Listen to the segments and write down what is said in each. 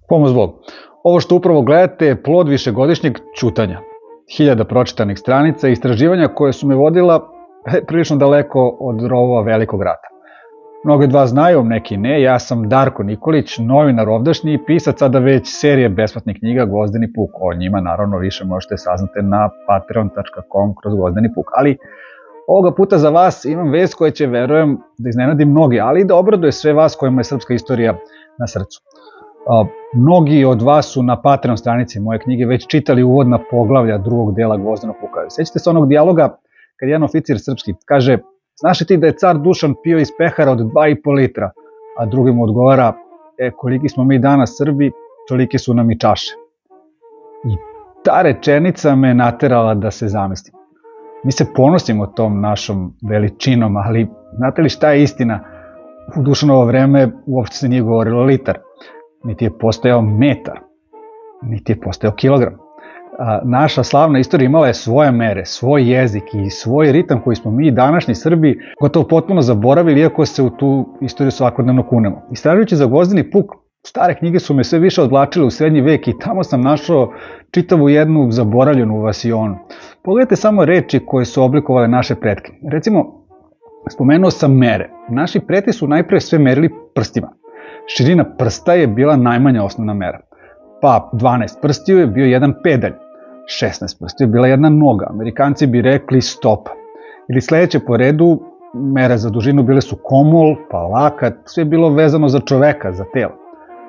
Pomoz Bog. Ovo što upravo gledate je plod višegodišnjeg ćutanja. 1000 pročitanih stranica i istraživanja koje su me vodila prilično daleko od rovova Velikog rata. Mnogi od vas znaju, neki ne, ja sam Darko Nikolić, novinar ovdašnji i pisac sada već serije besplatnih knjiga Gvozdeni puk. O njima naravno više možete saznati na patreon.com/Gvozdeni puk. Ali ovoga puta za vas imam vest koja će, verujem, da iznenadi mnogi, ali i da obraduje sve vas kojima je srpska istorija na srcu. Mnogi od vas su na Patreon stranici moje knjige već čitali uvodna poglavlja drugog dela Gvozdenog puka. Sećate se onog dijaloga kad jedan oficir srpski kaže: znaš li ti da je car Dušan pio iz pehara od 2,5 litra, a drugi mu odgovara: koliki smo mi danas Srbi, toliki su nam i čaše. I ta rečenica me naterala da se zamislim. Mi se ponosimo tom našom veličinom, ali znate li šta je istina? U Dušanovo vreme uopšte se nije govorilo litar, niti je postojao metar, niti je postojao kilogram. Naša slavna istorija imala je svoje mere, svoj jezik i svoj ritam koji smo mi današnji Srbi gotovo potpuno zaboravili, iako se u tu istoriju svakodnevno kunemo. Istražujući za Gvozdeni puk, stare knjige su me sve više odvlačile u srednji vek i tamo sam našao čitavu jednu zaboravljenu vasionu. Pogledajte samo reči koje su oblikovale naše pretke. Recimo, spomenuo sam mere. Naši preci su najpre sve merili prstima. Širina prsta je bila najmanja osnovna mera. Pa 12 prstiju je bio jedan pedalj, 16 prstiju je bila jedna noga, Amerikanci bi rekli stopa. Ili sledeće po redu, mere za dužinu bile su komol, pa lakat, sve je bilo vezano za čoveka, za telo.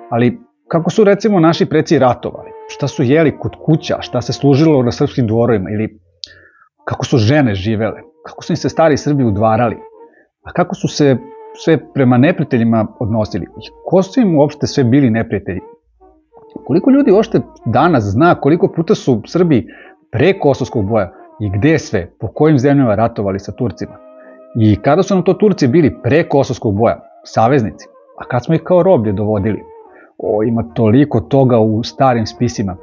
Ali kako su recimo naši preci ratovali? Šta su jeli kod kuća? Šta se služilo na srpskim dvorovima? Ili kako su žene živele? Kako su im se stari Srbi udvarali? A kako su se sve prema neprijateljima odnosili? I ko su im uopšte sve bili neprijatelji? Koliko ljudi uopšte danas zna koliko puta su Srbi pre Kosovskog boja i gde sve, po kojim zemljama ratovali sa Turcima? I kada su nam to Turci bili pre Kosovskog boja? Saveznici. A kad smo ih kao roblje dovodili? Ima toliko toga u starim spisima.